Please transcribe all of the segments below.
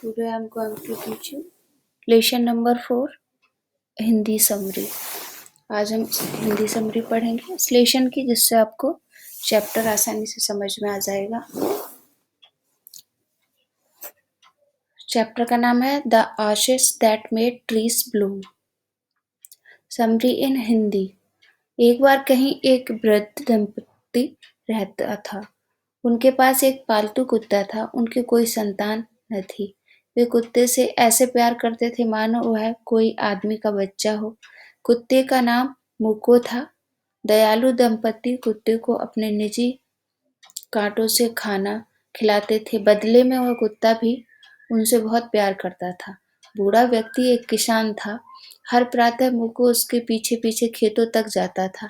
Today I am going to teach you lesson number 4 Hindi summary. आज हम Hindi summary पढ़ेंगे इस लेसन की, जिससे आपको चैप्टर आसानी से समझ में आ जाएगा। चैप्टर का नाम है the ashes that made trees bloom. Summary in Hindi. एक बार कहीं एक वृद्ध दंपति रहता था। उनके पास एक पालतू कुत्ता था। उनकी कोई संतान न थी। वे कुत्ते से ऐसे प्यार करते थे मानो वह कोई आदमी का बच्चा हो। कुत्ते का नाम मुको था। दयालु दंपति कुत्ते को अपने निजी कांटों से खाना खिलाते थे। बदले में वह कुत्ता भी उनसे बहुत प्यार करता था। बूढ़ा व्यक्ति एक किसान था। हर प्रातः मुको उसके पीछे पीछे खेतों तक जाता था।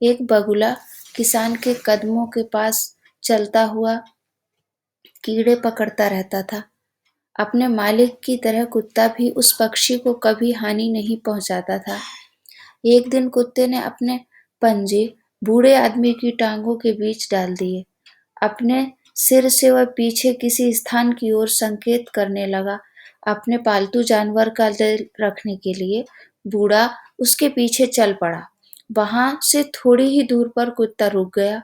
एक बगुला किसान के कदमों के पास चलता हुआ कीड़े पकड़ता रहता था। अपने मालिक की तरह कुत्ता भी उस पक्षी को कभी हानि नहीं पहुंचाता था। एक दिन कुत्ते ने अपने पंजे बूढ़े आदमी की टांगों के बीच डाल दिए। अपने सिर से वह पीछे किसी स्थान की ओर संकेत करने लगा। अपने पालतू जानवर का दिल रखने के लिए बूढ़ा उसके पीछे चल पड़ा। वहां से थोड़ी ही दूर पर कुत्ता रुक गया।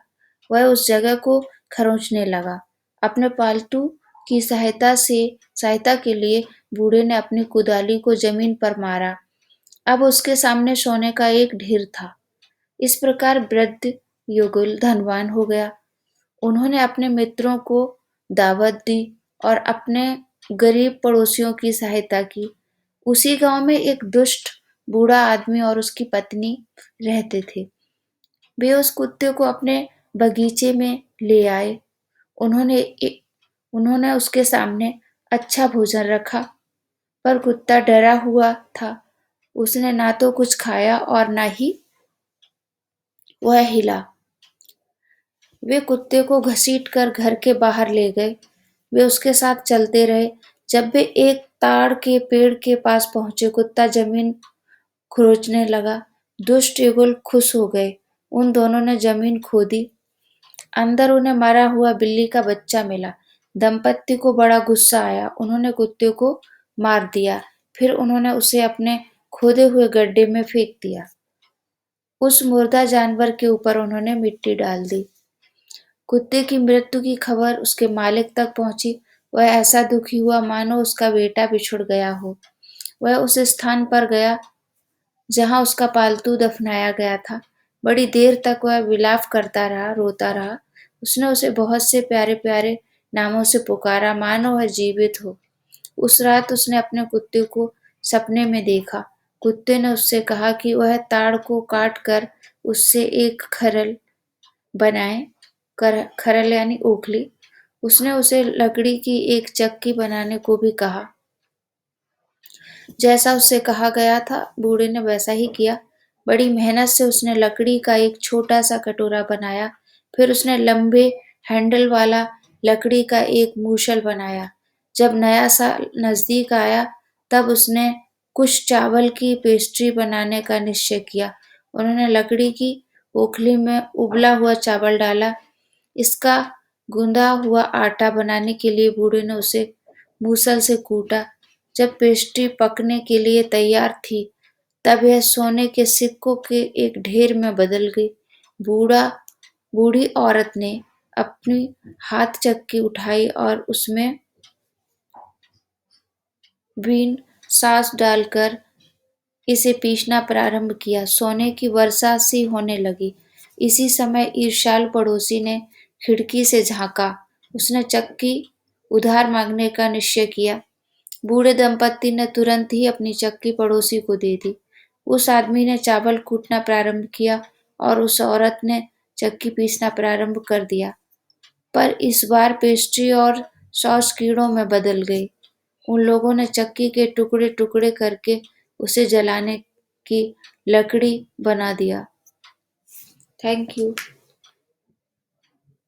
वह उस जगह को खरोंचने लगा। अपने पालतू की सहायता के लिए बूढ़े ने अपनी कुदाली को जमीन पर मारा। अब उसके सामने सोने का एक ढेर था। इस प्रकार वृद्ध युगल धनवान हो गया। उन्होंने अपने मित्रों को दावत दी और अपने गरीब पड़ोसियों की सहायता की। उसी गांव में एक दुष्ट बूढ़ा आदमी और उसकी पत्नी रहते थे। वे उस कुत्ते को अपने बगीचे में ले आए। उन्होंने उसके सामने अच्छा भोजन रखा, पर कुत्ता डरा हुआ था। उसने ना तो कुछ खाया और ना ही वह हिला। वे कुत्ते को घसीटकर घर के बाहर ले गए। वे उसके साथ चलते रहे। जब वे एक ताड़ के पेड़ के पास पहुंचे, कुत्ता जमीन खुरचने लगा। दुष्ट युगल खुश हो गए। उन दोनों ने जमीन खोदी। अंदर उन्हें मरा हुआ बिल्ली का बच्चा मिला। दंपत्ति को बड़ा गुस्सा आया। उन्होंने कुत्ते को मार दिया। फिर उन्होंने उसे अपने खोदे हुए गड्ढे में फेंक दिया। उस मुर्दा जानवर के ऊपर उन्होंने मिट्टी डाल दी। कुत्ते की मृत्यु की खबर उसके मालिक तक पहुंची। वह ऐसा दुखी हुआ मानो उसका बेटा बिछुड़ गया हो। वह उस स्थान पर गया जहां उसका पालतू दफनाया गया था। बड़ी देर तक वह विलाप करता रहा, रोता रहा। उसने उसे बहुत से प्यारे प्यारे नामों से पुकारा, मानो वह जीवित हो। उस रात उसने अपने कुत्ते को सपने में देखा। कुत्ते ने उससे कहा कि वह ताड़ को काट कर उससे एक खरल बनाए। खरल यानी ओखली। उसने उसे लकड़ी की एक चक्की बनाने को भी कहा। जैसा उससे कहा गया था, बूढ़े ने वैसा ही किया। बड़ी मेहनत से उसने लकड़ी का एक छोटा सा कटोरा बनाया। फिर उसने लंबे हैंडल वाला लकड़ी का एक मूसल बनाया। जब नया साल नजदीक आया, तब उसने कुछ चावल की पेस्ट्री बनाने का निश्चय किया। उन्होंने लकड़ी की ओखली में उबला हुआ चावल डाला। इसका गूंदा हुआ आटा बनाने के लिए बूढ़े ने उसे मूसल से कूटा। जब पेस्ट्री पकने के लिए तैयार थी, तब यह सोने के सिक्कों के एक ढेर में बदल गई। बूढ़ी औरत ने अपनी हाथ चक्की उठाई और उसमें बीन सास डालकर इसे पीसना प्रारंभ किया। सोने की वर्षा सी होने लगी। इसी समय ईर्ष्यालु पड़ोसी ने खिड़की से झांका। उसने चक्की उधार मांगने का निश्चय किया। बूढ़े दंपत्ति ने तुरंत ही अपनी चक्की पड़ोसी को दे दी। उस आदमी ने चावल कूटना प्रारंभ किया और उस औरत ने चक्की पीसना प्रारंभ कर दिया। पर इस बार पेस्ट्री और सॉस कीड़ों में बदल गई। उन लोगों ने चक्की के टुकड़े टुकड़े करके उसे जलाने की लकड़ी बना दिया। Thank you.